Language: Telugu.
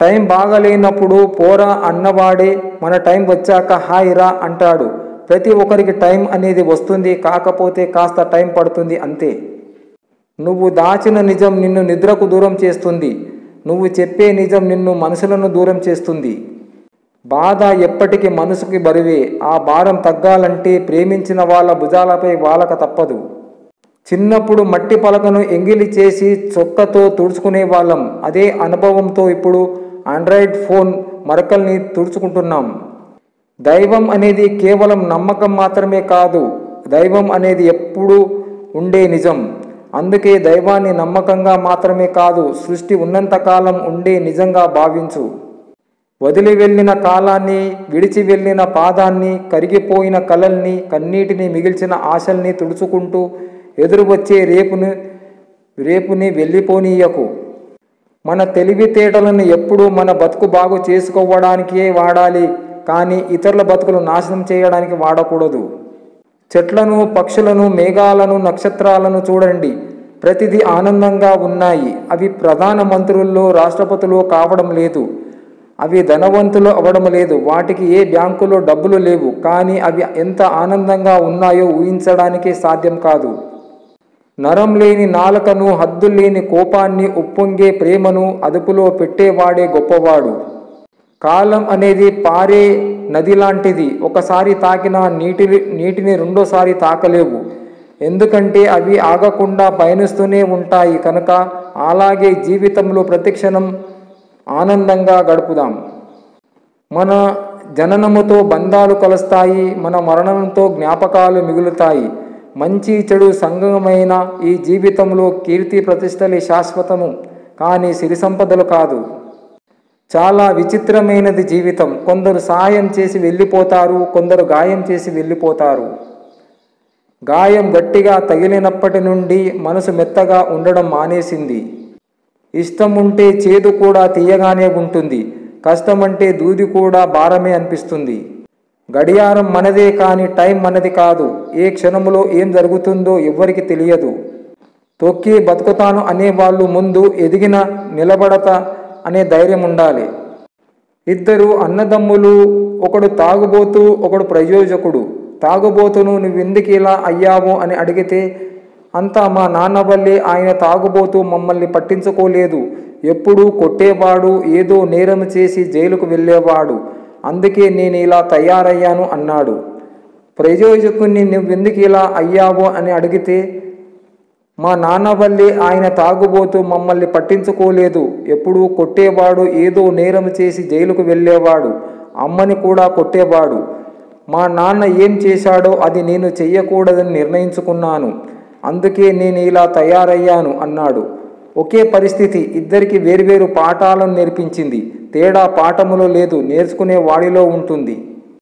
టైం బాగలేనప్పుడు పోరా అన్నవాడే మన టైం వచ్చాక హాయ్ రా అంటాడు. ప్రతి ఒక్కరికి టైం అనేది వస్తుంది, కాకపోతే కాస్త టైం పడుతుంది అంతే. నువ్వు దాచిన నిజం నిన్ను నిద్రకు దూరం చేస్తుంది. నువ్వు చెప్పే నిజం నిన్ను మనసులను దూరం చేస్తుంది. బాధ ఎప్పటికీ మనసుకి బరువే. ఆ భారం తగ్గాలంటే ప్రేమించిన వాళ్ళ భుజాలపై వాలక తప్పదు. చిన్నప్పుడు మట్టి పలకను ఎంగిలి చేసి చొక్కతో తుడుచుకునే వాళ్ళం. అదే అనుభవంతో ఇప్పుడు ఆండ్రాయిడ్ ఫోన్ మరకల్ని తుడుచుకుంటున్నాం. దైవం అనేది కేవలం నమ్మకం మాత్రమే కాదు, దైవం అనేది ఎప్పుడూ ఉండే నిజం. అందుకే దైవాన్ని నమ్మకంగా మాత్రమే కాదు, సృష్టి ఉన్నంతకాలం ఉండే నిజంగా భావించు. వదిలి వెళ్ళిన కాలాన్ని, విడిచి వెళ్ళిన పాదాన్ని, కరిగిపోయిన కలల్ని, కన్నీటిని మిగిల్చిన ఆశల్ని తుడుచుకుంటూ ఎదురు వచ్చే రేపుని వెళ్ళిపోనీయకు. మన తెలివితేటలను ఎప్పుడూ మన బతుకు బాగు చేసుకోవడానికే వాడాలి, కానీ ఇతరుల బతుకులు నాశనం చేయడానికి వాడకూడదు. చెట్లను, పక్షులను, మేఘాలను, నక్షత్రాలను చూడండి. ప్రతిదీ ఆనందంగా ఉన్నాయి. అవి ప్రధానమంత్రుల్లో, రాష్ట్రపతులు కావడం లేదు. అవి ధనవంతులు అవ్వడం లేదు. వాటికి ఏ బ్యాంకులో డబ్బులు లేవు. కానీ అవి ఎంత ఆనందంగా ఉన్నాయో ఊహించడానికే సాధ్యం కాదు. నరం లేని నాలుకను, హద్దులేని కోపాన్ని, ఉప్పొంగే ప్రేమను అదుపులో పెట్టేవాడే గొప్పవాడు. కాలం అనేది పారే నది లాంటిది. ఒకసారి తాకిన నీటిని రెండోసారి తాకలేవు. ఎందుకంటే అవి ఆగకుండా పయనిస్తూనే ఉంటాయి కనుక. అలాగే జీవితంలో ప్రతిక్షణం ఆనందంగా గడుపుదాం. మన జననముతో బంధాలు కలుస్తాయి, మన మరణంతో జ్ఞాపకాలు మిగులుతాయి. మంచి చెడు సంగమైన ఈ జీవితంలో కీర్తి ప్రతిష్టలే శాశ్వతము, కానీ సిరి సంపదలు కాదు. చాలా విచిత్రమైనది జీవితం. కొందరు సాయం చేసి వెళ్ళిపోతారు, కొందరు గాయం చేసి వెళ్ళిపోతారు. గాయం గట్టిగా తగిలినప్పటి నుండి మనసు మెత్తగా ఉండడం మానేసింది. ఇష్టం ఉంటే చేదు కూడా తీయగానే ఉంటుంది. కష్టమంటే దూది కూడా భారమే అనిపిస్తుంది. గడియారం మనదే, కానీ టైం మనది కాదు. ఏ క్షణంలో ఏం జరుగుతుందో ఎవ్వరికి తెలియదు. తొక్కి బతుకుతాను అనేవాళ్ళు ముందు ఎదిగిన నిలబడత అనే ధైర్యం ఉండాలి. ఇద్దరు అన్నదమ్ములు, ఒకడు తాగుబోతు, ఒకడు ప్రయోజకుడు. తాగుబోతును నువ్వెందుకు ఇలా అయ్యావు అని అడిగితే, అంతా మా నాన్న వల్లే, ఆయన తాగుబోతూ మమ్మల్ని పట్టించుకోలేదు, ఎప్పుడూ కొట్టేవాడు, ఏదో నేరం చేసి జైలుకు వెళ్ళేవాడు, అందుకే నేను ఇలా తయారయ్యాను అన్నాడు. ప్రయోజకుని నువ్వెందుకు ఇలా అయ్యావు అని అడిగితే, మా నాన్న వల్లే, ఆయన తాగుబోతూ మమ్మల్ని పట్టించుకోలేదు, ఎప్పుడూ కొట్టేవాడు, ఏదో నేరం చేసి జైలుకు వెళ్ళేవాడు, అమ్మని కూడా కొట్టేవాడు. మా నాన్న ఏం చేశాడో అది నేను చెయ్యకూడదని నిర్ణయించుకున్నాను, అందుకే నేను ఇలా తయారయ్యాను అన్నాడు. ఒకే పరిస్థితి ఇద్దరికి వేర్వేరు పాఠాలను నేర్పించింది. తేడా పాఠములో లేదు, నేర్చుకునే వాడిలో ఉంటుంది.